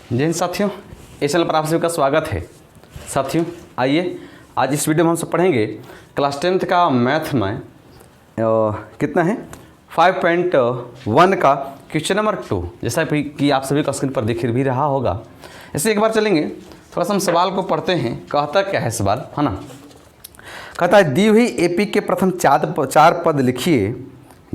जय हिंद साथियों, इस चैनल पर आप सभी का स्वागत है। साथियों आइए आज इस वीडियो में हम सब पढ़ेंगे क्लास 10th का मैथ में कितना है 5.1 का क्वेश्चन नंबर 2। जैसा कि आप सभी का स्क्रीन पर दिख भी रहा होगा। ऐसे एक बार चलेंगे, थोड़ा सा हम सवाल को पढ़ते हैं। कहता क्या है सवाल, है ना। कहता है दी हुई एपी के प्रथम चार पद लिखिए,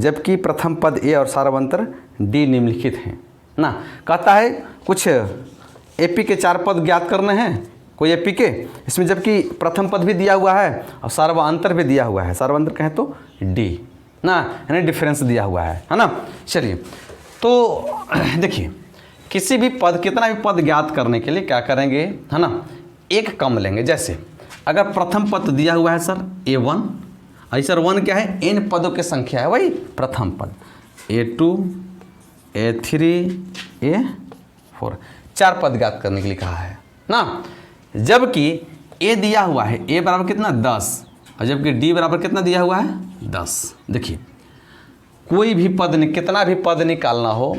जबकि प्रथम पद ए और सारांतर डी निम्नलिखित हैं ना। कहता है कुछ एपी के 4 पद ज्ञात करने हैं, कोई एपी के, इसमें जबकि प्रथम पद भी दिया हुआ है और सार्वंतर भी दिया हुआ है। सार्वंतर कहें तो डी ना, यानी डिफरेंस दिया हुआ है ना। चलिए तो देखिए, किसी भी पद, कितना भी पद ज्ञात करने के लिए क्या करेंगे, है ना, एक कम लेंगे। जैसे अगर प्रथम पद दिया हुआ है सर A1, आई सर 1 क्या है, n पदों की संख्या है, वही प्रथम पद A2 A3 A4, 4 पद ज्ञात करने के लिए कहा है ना। जबकि A दिया हुआ है, A बराबर कितना 10, और जबकि D बराबर कितना दिया हुआ है 10। देखिए कोई भी पद, कितना भी पद निकालना हो,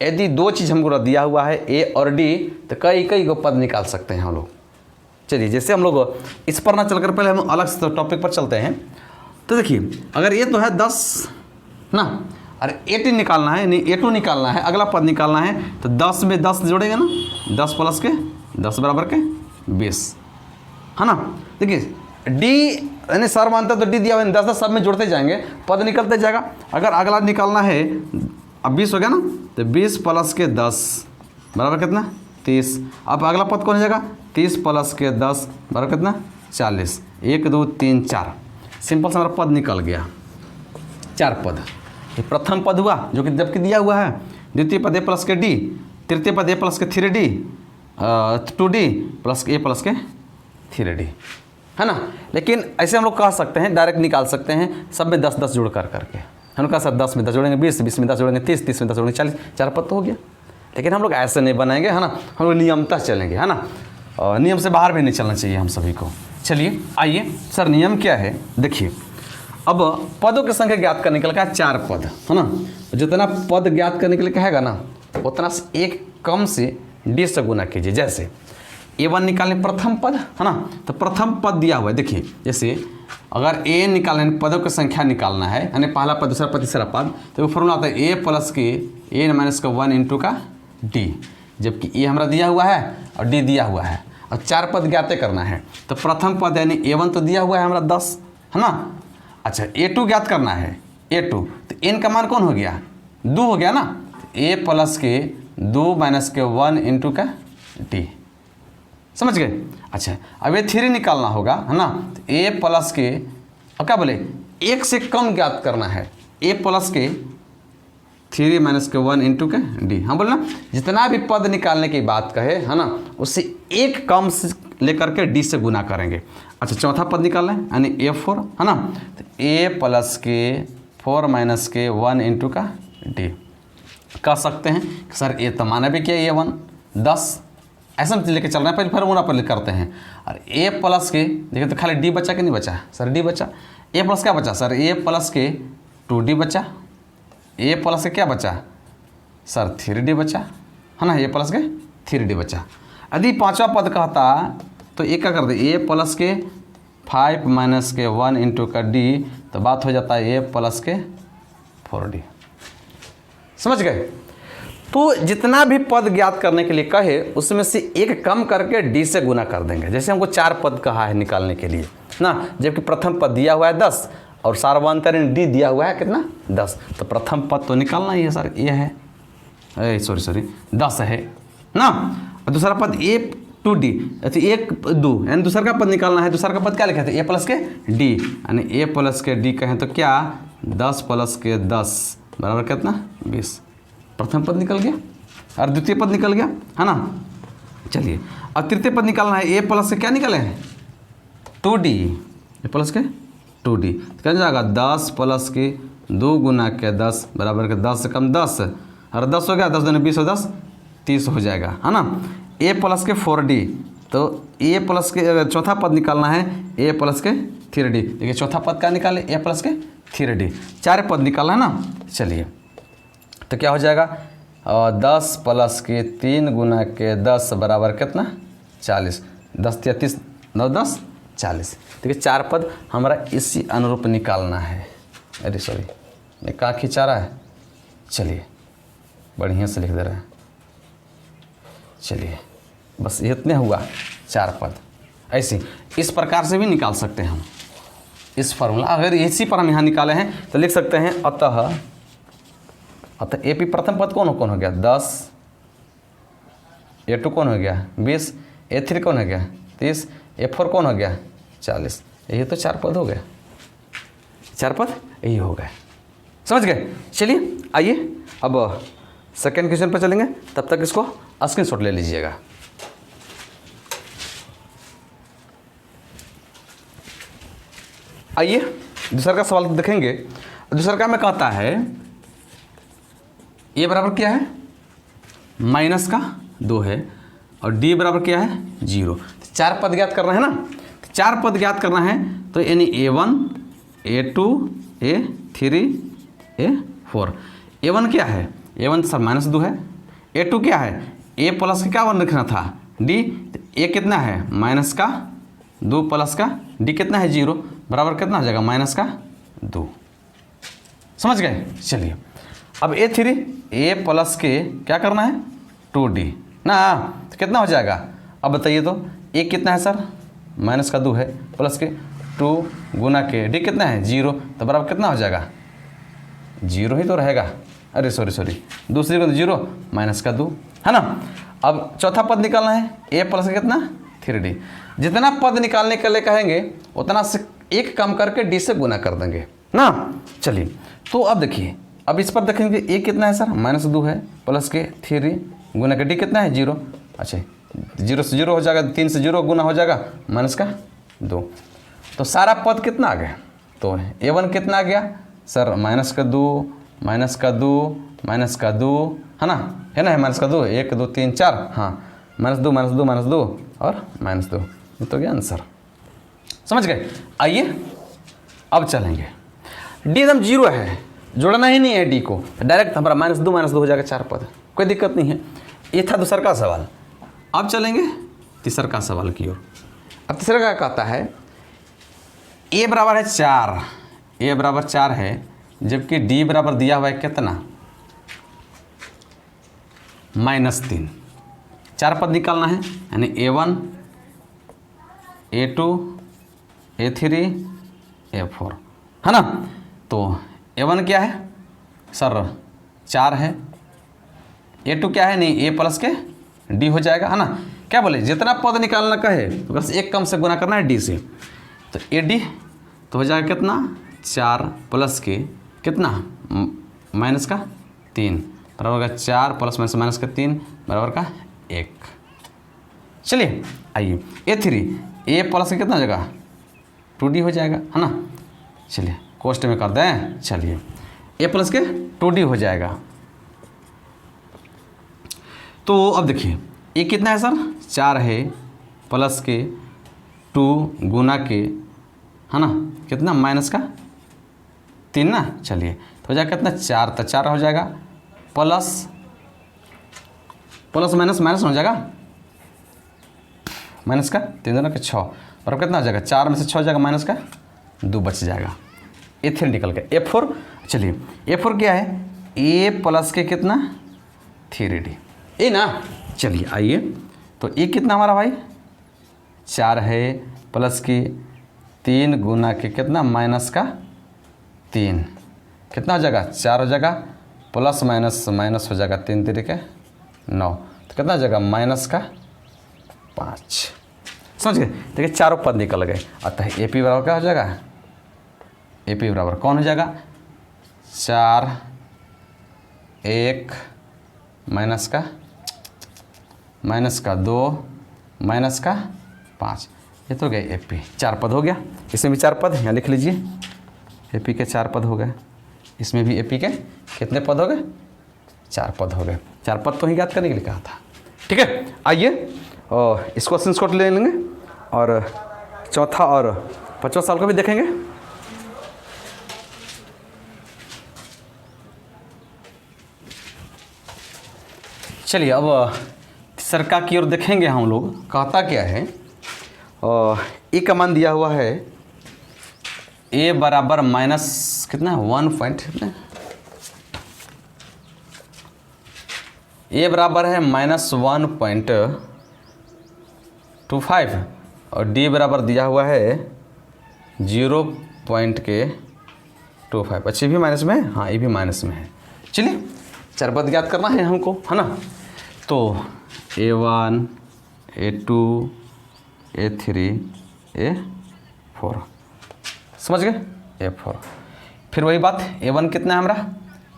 यदि 2 चीज़ हमको दिया हुआ है A और D, तो कई को पद निकाल सकते हैं हम लोग। चलिए जैसे हम लोग इस पर ना चलकर पहले हम अलग से टॉपिक पर चलते हैं। तो देखिए अगर ये तो है 10 ना, अरे A2 निकालना है, नहीं A2 निकालना है, अगला पद निकालना है, तो 10 में 10 जोड़ेंगे ना, 10 प्लस के 10 बराबर के 20, है ना। देखिए D यानी सार्वंतर तो D दिया हुआ है, 10 सब में जोड़ते जाएंगे, पद निकलते जाएगा। अगर अगला निकालना है, अब 20 हो गया ना, तो 20 प्लस के 10 बराबर कितना 30। अब अगला पद कौन हो जाएगा, 30 प्लस के 10 बराबर कितना 40। 1 2 3 4, सिंपल से हमारा पद निकल गया, 4 पद। ये प्रथम पद हुआ जो कि जबकि दिया हुआ है, द्वितीय पद A प्लस के D, तृतीय पद A प्लस के 3D, 2D plus A plus के 3D, है ना। लेकिन ऐसे हम लोग कह सकते हैं, डायरेक्ट निकाल सकते हैं, सब में 10 10 जोड़ करके। हम कहा सर 10 में 10 जोड़ेंगे 20, 20 में 10 जोड़ेंगे 30, 30 में 10 जोड़ेंगे 40, 4 पद तो हो गया। लेकिन हम लोग ऐसे नहीं बनाएंगे, है ना, हम लोग नियमतः चलेंगे, है ना। नियम से बाहर भी नहीं चलना चाहिए हम सभी को। चलिए आइए सर, नियम क्या है देखिए। अब पदों की संख्या ज्ञात करने के लिए कहा 4 पद, है ना। जितना पद ज्ञात करने के लिए कहेगा ना, उतना से एक कम से D से गुना कीजिए। जैसे A1 निकालने प्रथम पद, है ना, तो प्रथम पद दिया हुआ है। देखिए जैसे अगर A निकालने, पदों की संख्या निकालना है, यानी पहला पद दूसरा पद तीसरा पद, तो वो फॉर्मूला आता है A प्लस के A माइनस का 1 इंटू का D। जबकि A हमारा दिया हुआ है और D दिया हुआ है, और 4 पद ज्ञात करना है। तो प्रथम पद यानी A1 तो दिया हुआ है हमारा 10, है ना। अच्छा A2 ज्ञात करना है, A2 तो n का मान कौन हो गया, 2 हो गया ना। A प्लस के 2 माइनस के 1 इंटू का D, समझ गए। अच्छा अब ये 3 निकालना होगा, है ना। तो A प्लस के, और क्या बोले, 1 से कम ज्ञात करना है, A प्लस के 3 माइनस के 1 इंटू के D। हाँ बोले ना, जितना भी पद निकालने की बात कहे, है ना, उससे एक कम से लेकर के D से गुना करेंगे। अच्छा चौथा पद निकालना है, यानी A4, है ना। तो A प्लस के 4 माइनस के 1 इंटू का D। कह सकते हैं कि सर A तो माना भी क्या A1 10, ऐसा लेके चल रहे हैं, पहले फॉर्मूला पर करते हैं। और A प्लस के, देखिए तो खाली D बचा कि नहीं बचा, सर D बचा। A प्लस क्या बचा सर, A प्लस के 2D बचा। A प्लस के क्या बचा सर 3D बचा, है ना। A प्लस के 3D बचा। यदि पांचवा पद कहता तो एक क्या कर दे, A प्लस के 5 माइनस के 1 इंटू का D, तो बात हो जाता है A प्लस के 4D। समझ गए। तो जितना भी पद ज्ञात करने के लिए कहे, उसमें से एक कम करके D से गुना कर देंगे। जैसे हमको 4 पद कहा है निकालने के लिए ना, जबकि प्रथम पद दिया हुआ है 10 और सार्वंतर D दिया हुआ है कितना 10, तो प्रथम पद तो निकालना ही है सर, ये है सॉरी 10 है ना। और दूसरा पद A2D, तो 1 2 यानी दूसरा का पद निकालना है। दूसरा का पद क्या लिखा था, A प्लस के D, यानी A प्लस के D कहें तो क्या 10 प्लस के 10 बराबर कितना 20। प्रथम पद निकल गया और द्वितीय पद निकल गया, है ना। चलिए अब तृतीय पद निकालना है, A प्लस के क्या निकले हैं 2D, A प्लस के 2D, क्या जाएगा 10 प्लस के 2 गुना के 10 बराबर के 10 से कम 10, और 10 हो गया, 10 दूनी 20 और 10 30 हो जाएगा, है ना। A प्लस के 4D, तो A प्लस के चौथा पद निकालना है, A प्लस के 3D। देखिए चौथा पद क्या निकाले, A प्लस के 3D, 4 पद निकालना है ना। चलिए तो क्या हो जाएगा, और 10 प्लस के 3 गुना के 10 बराबर कितना 40। 10 या 30 9 10 40। ठीक है, 4 पद हमारा इसी अनुरूप निकालना है। अरे सॉरी, ये कहाँ खिंचा रहा है, चलिए बढ़िया से लिख दे रहे हैं। चलिए बस इतने हुआ 4 पद। ऐसे इस प्रकार से भी निकाल सकते हैं हम इस फार्मूला। अगर इसी पर हम यहाँ निकाले हैं तो लिख सकते हैं अतः AP प्रथम पद कौन हो गया 10, A2 कौन हो गया 20, A3 कौन हो गया 30, A4 कौन हो गया 40। यही तो 4 पद हो गए, 4 पद यही हो गए। समझ गए। चलिए आइए अब सेकेंड क्वेश्चन पर चलेंगे, तब तक इसको स्क्रीनशॉट ले लीजिएगा। आइए दूसरा का सवाल देखेंगे। दूसरा का में कहता है ए बराबर क्या है माइनस का 2 है और डी बराबर क्या है 0। 4 पद ज्ञात करना है ना, 4 पद ज्ञात करना है तो यानी A1 A2 A3 A4। A1 क्या है, A1 सर -2 है। A2 क्या है, A प्लस का क्या वन रखना था D, A कितना है माइनस का 2 प्लस का D कितना है 0 बराबर कितना हो जाएगा -2। समझ गए। चलिए अब A3 A प्लस के क्या करना है 2D ना, तो कितना हो जाएगा अब बताइए तो। A कितना है सर -2 है प्लस के 2 गुना के D कितना है 0, तो बराबर कितना हो जाएगा 0 ही तो रहेगा। अरे सॉरी दूसरी को 0 -2 है ना। अब चौथा पद निकालना है A प्लस कितना 3D। जितना पद निकालने के लिए कहेंगे उतना से एक कम करके D से गुना कर देंगे ना। चलिए तो अब देखिए, अब इस पर देखेंगे A कितना है सर -2 है प्लस के 3 गुना के D कितना है 0। अच्छा 0 से 0 हो जाएगा, 3 से 0 गुना हो जाएगा -2। तो सारा पद कितना आ गया, तो A1 कितना आ गया सर -2 है ना, है -2 1 2 3 4 हाँ -2 और -2, ये तो गया आंसर। समझ गए। आइए अब चलेंगे, D एकदम 0 है, जोड़ना ही नहीं है D को, डायरेक्ट हमारा -2 हो जाएगा 4 पद, कोई दिक्कत नहीं है। ये था दूसरा का सवाल। अब चलेंगे तीसरा का सवाल की ओर। अब तीसरा का कहता है A बराबर है 4, A बराबर 4 है जबकि D बराबर दिया हुआ है कितना -3। 4 पद निकालना है यानी A1 A2 A3 A4 है ना। तो A1 क्या है सर 4 है, A2 क्या है नहीं A प्लस के D हो जाएगा है ना। क्या बोले जितना पद निकालना कहे तो बस एक कम से गुना करना है D से, तो AD तो हो जाएगा कितना 4 प्लस के कितना -3 बराबर का 4 प्लस माइनस का 3 बराबर का 1। चलिए आइए A3 A प्लस का कितना हो जाएगा 2D हो जाएगा है ना। चलिए कोष्ट में कर दें, चलिए A प्लस के 2D हो जाएगा। तो अब देखिए A कितना है सर 4 है प्लस के 2 गुना के है ना कितना -3 ना। चलिए तो हो जाएगा कितना 4, तो 4 हो जाएगा प्लस माइनस हो जाएगा माइनस का 3 दोनों के 6 और कितना हो जाएगा 4 में से 6 हो जाएगा माइनस का 2 बच जाएगा। A3 निकल गया। A4 चलिए A4 क्या है A प्लस के कितना 3D ए ना। चलिए आइए तो A कितना हमारा भाई 4 है प्लस की 3 गुना के कितना -3 कितना हो जाएगा 4 हो जाएगा प्लस माइनस हो जाएगा 3 3 के 9, तो कितना हो जाएगा -5। समझ गए। देखिए चारों पद निकल गए। अतः AP बराबर क्या हो जाएगा AP बराबर कौन हो जाएगा 4 1 -2 -5, ये तो गए AP। 4 पद हो गया, इसमें भी 4 पद यहाँ लिख लीजिए। AP के 4 पद हो गए, इसमें भी AP के कितने पद हो गए 4 पद हो गए। 4 पद तो ही याद करने के लिए कहा था। ठीक है आइए और इसको स्क्रीनशॉट ले लेंगे और चौथा और 5वां साल को भी देखेंगे। चलिए अब तीसरका की ओर देखेंगे हम लोग, कहता क्या है। ए का मान दिया हुआ है ए बराबर माइनस कितना 1 पॉइंट कितना, ए बराबर है -1.25 और डी बराबर दिया हुआ है 0.25। अच्छी भी माइनस में है, हाँ ये भी माइनस में है। चलिए 4 पद ज्ञात करना है हमको, है ना। तो A1 A2 A3 A4 समझ गए, A4। फिर वही बात, A1 कितना है हमारा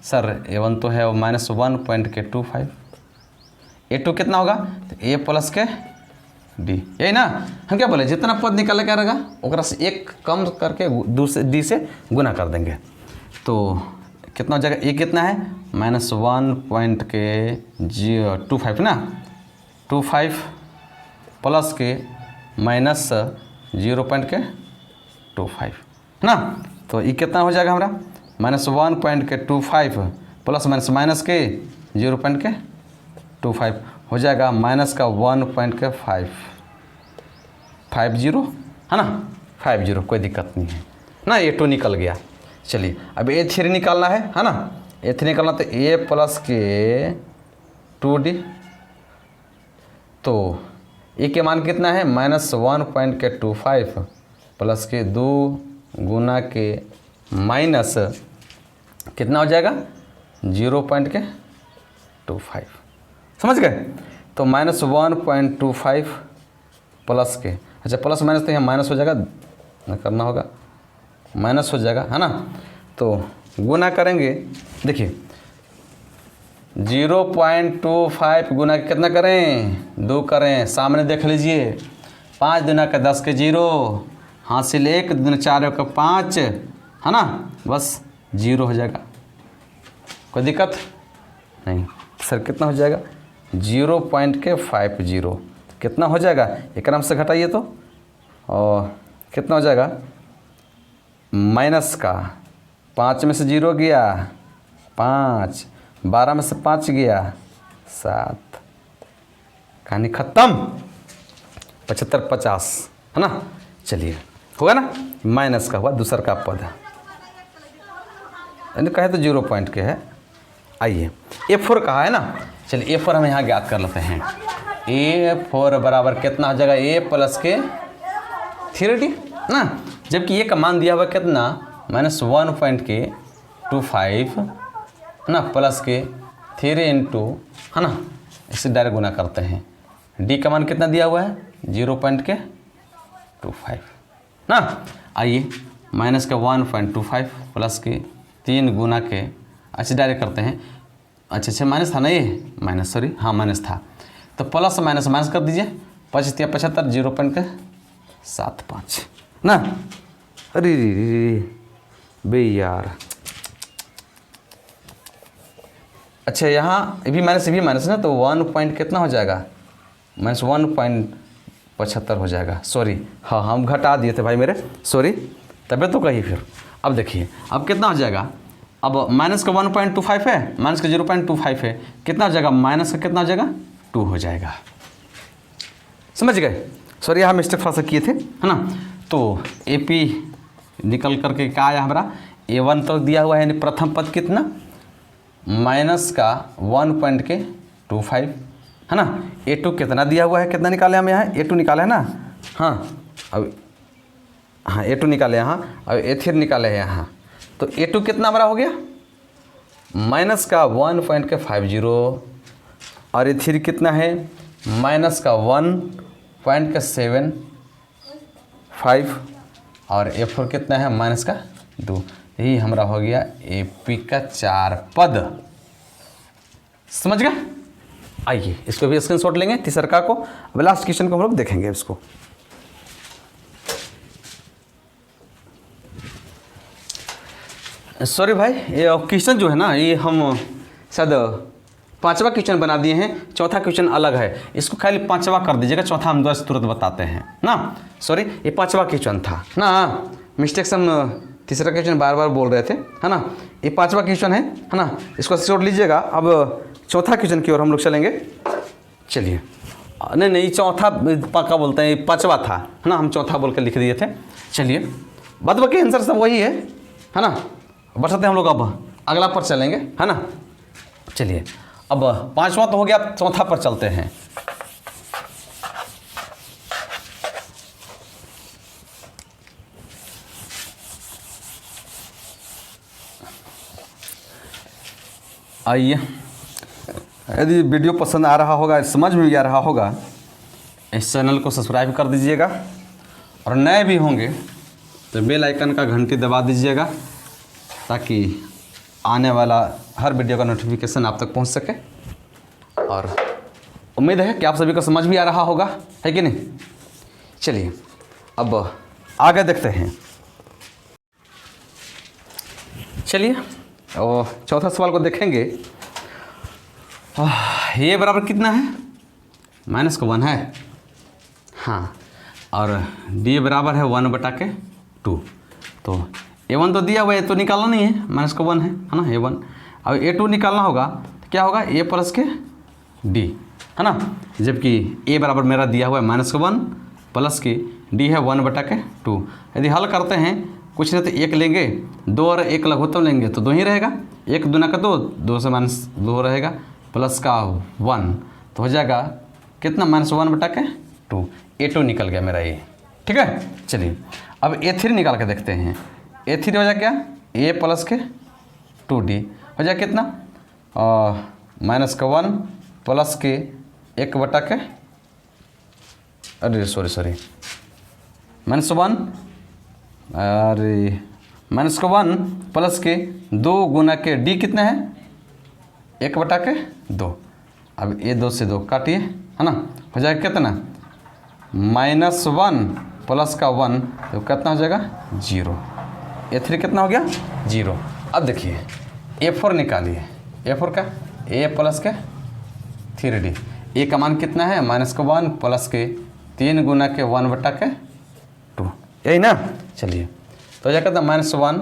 सर, A1 तो है -1.25। A2 कितना होगा, तो A प्लस के D, यही ना। हम क्या बोले, जितना पद निकाले क्या रहेगा ओकरा से एक कम करके दूसरे D से गुना कर देंगे। तो कितना हो जाएगा, A कितना है -1.25 ना, 25 प्लस के -0.25 ना। तो ये कितना हो जाएगा हमारा -1.25 प्लस माइनस के 0.25 हो जाएगा माइनस का 1.50 है ना, 50, कोई दिक्कत नहीं है ना। A2 निकल गया। चलिए अब A3 निकालना है ना। A3 निकालना तो A प्लस के 2D, तो A के मान कितना है -1.25 प्लस के 2 गुना के माइनस कितना हो जाएगा 0.25, समझ गए। तो -1.25 प्लस के, अच्छा प्लस माइनस तो यहाँ माइनस हो जाएगा, करना होगा माइनस हो जाएगा, है ना। तो गुना करेंगे, देखिए 0.25 गुना कितना करें 2 करें, सामने देख लीजिए 5 दूना का 10 के 0, हासिल 1 दूना 4 का 5, है ना, बस 0 हो जाएगा, कोई दिक्कत नहीं। सर कितना हो जाएगा 0.50 कितना हो जाएगा, एक क्रम से घटाइए तो, और कितना हो जाएगा माइनस का 5 में से 0 गया 5, 12 में से 5 गया 7, कहानी ख़त्म। 75 50 है ना। चलिए होगा ना, माइनस का हुआ दूसरा का पद, यानी कहे तो 0 पॉइंट के है। आइए A4 कहा है ना, चलिए A4 हम यहाँ ज्ञात कर लेते हैं। A4 बराबर कितना हो जाएगा A प्लस के 3D ना, जबकि A का मान दिया हुआ कितना -1.25 ना प्लस के 3 इंटू, है ना, इसे डायरेक्ट गुना करते हैं। D का मान कितना दिया हुआ है 0.25 ना। आइए माइनस का 1.25 प्लस के 3 गुना के, अच्छा डायरेक्ट करते हैं। अच्छा माइनस था ना, ये माइनस, सॉरी हाँ माइनस था, तो प्लस माइनस माइनस कर दीजिए, 75 75 0.75 ना। अरे बे यार, अच्छा यहाँ ये भी माइनस ना, तो 1 पॉइंट कितना हो जाएगा -1.75 हो जाएगा। सॉरी हाँ हम घटा दिए थे भाई मेरे, सॉरी, तबीयत तो कही। फिर अब देखिए अब कितना हो जाएगा, अब माइनस का 1.25 है, माइनस का 0.25 है, कितना हो जाएगा माइनस का कितना हो जाएगा 2 हो जाएगा, समझ गए। सॉरी यहाँ मिस्टेक थोड़ा सा किए थे, है ना। तो AP निकल करके क्या आया हमारा, A1 तक दिया हुआ है, यानी प्रथम पद कितना माइनस का 1.25 है ना। A2 कितना दिया हुआ है, कितना निकाले हम यहाँ A2 निकाले है ना, हाँ अब हाँ A2 निकाले यहाँ, अब A3 निकाले हैं यहाँ। तो A2 कितना हमारा हो गया माइनस का 1.50 और A3 कितना है माइनस का 1.75 और A4 कितना है माइनस का 2। यही हमारा हो गया AP का 4 पद, समझ गए। आइए इसको भी स्क्रीनशॉट लेंगे तीसरका को। अब लास्ट क्वेश्चन को हम लोग देखेंगे इसको। सॉरी भाई, ये क्वेश्चन जो है ना, ये हम शायद 5वां क्वेश्चन बना दिए हैं, चौथा क्वेश्चन अलग है, इसको खाली 5वां कर दीजिएगा, चौथा हम दोस्त तुरंत बताते हैं ना। सॉरी ये 5वां क्वेश्चन था ना, मिस्टेक से हम तीसरा क्वेश्चन बार बार बोल रहे थे, है ना। ये 5वां क्वेश्चन है ना, इसको स्क्रीनशॉट लीजिएगा। अब चौथा क्वेश्चन की ओर हम लोग चलेंगे। चलिए, नहीं चौथा पक्का बोलते हैं, पांचवा था है ना, हम चौथा बोल कर लिख दिए थे। चलिए, बाद बाकी आंसर सब वही है ना। बढ़ते हम लोग अब अगला पर चलेंगे है ना। चलिए, अब पांचवा तो हो गया, चौथा पर चलते हैं। आइए, यदि वीडियो पसंद आ रहा होगा, समझ में भी आ रहा होगा, इस चैनल को सब्सक्राइब कर दीजिएगा और नए भी होंगे तो बेल आइकन का घंटी दबा दीजिएगा ताकि आने वाला हर वीडियो का नोटिफिकेशन आप तक पहुंच सके। और उम्मीद है कि आप सभी को समझ भी आ रहा होगा, है कि नहीं। चलिए, अब आगे देखते हैं। चलिए, और चौथा सवाल को देखेंगे। ये बराबर कितना है, -1 है, हाँ, और डी बराबर है 1/2। तो A1 तो दिया हुआ है, तो निकालना नहीं है, -1 है ना A1। अब A2 निकालना होगा तो क्या होगा, A प्लस के D है ना, जबकि A बराबर मेरा दिया हुआ है -1 प्लस की D है 1/2। यदि हल करते हैं, कुछ नहीं तो 1 लेंगे, 2 और 1 लघुत्तम लेंगे तो 2 ही रहेगा, 1 दूना का 2, 2 से -2 रहेगा, प्लस का 1 तो हो जाएगा कितना, -1/2। A2 निकल गया मेरा ये, ठीक है। चलिए, अब A3 निकाल के देखते हैं। A3 हो जाए क्या, A प्लस के 2D हो जाए कितना, -1 प्लस के 1/, अरे सॉरी -1, अरे -1 प्लस के 2 गुना के D कितना है, 1/2। अब ये 2 से 2 काटिए है ना, हो जाएगा कितना, -1 प्लस का 1 तो कितना हो जाएगा, 0। A3 कितना हो गया, 0। अब देखिए A4 निकालिए, A4 का A प्लस के 3D, A का मान कितना है, -1 प्लस के 3 गुना के 1/2, यही ना। चलिए, तो हो जाएगा -1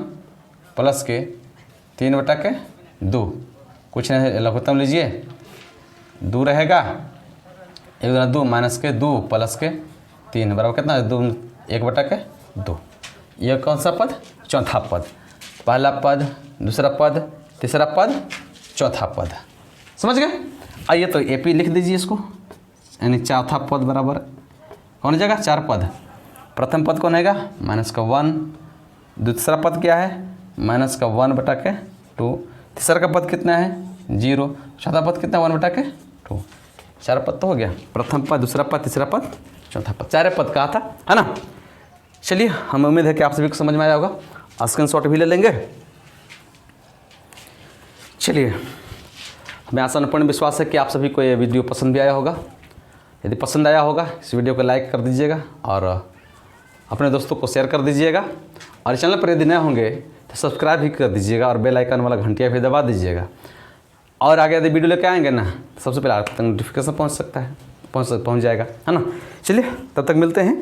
प्लस के 3/2, कुछ नहीं लघुत्तम लीजिए, 2 रहेगा, 1 गुना 2 माइनस के 2 प्लस के 3 बराबर कितना, 2 1/2। यह कौन सा पद, चौथा पद, पहला पद, दूसरा पद, तीसरा पद, चौथा पद, समझ गए। आइए तो AP लिख दीजिए इसको, यानी चौथा पद बराबर कौन हो जाएगा, 4 पद। प्रथम पद कौन आएगा, -1, दूसरा पद क्या है, -1/2, तीसरा का पद कितना है, 0, चौथा पद कितना, 1/2। 4 पद तो हो गया, प्रथम पद, दूसरा पद, तीसरा पद, चौथा पद, 4 पद कहा था, है ना। चलिए, हम उम्मीद है कि आप सभी को समझ में आया होगा, स्क्रीनशॉट भी ले लेंगे। चलिए, हमें आशा पूर्ण विश्वास है कि आप सभी को ये वीडियो पसंद भी आया होगा। यदि पसंद आया होगा, इस वीडियो को लाइक कर दीजिएगा और अपने दोस्तों को शेयर कर दीजिएगा, और चैनल पर यदि नए होंगे तो सब्सक्राइब भी कर दीजिएगा और बेल आइकन वाला घंटिया भी दबा दीजिएगा। और आगे यदि वीडियो लेके आएंगे ना, तो सबसे पहले आप तक नोटिफिकेशन पहुंच सकता है, पहुंच जाएगा, है ना। चलिए, तब तक मिलते हैं।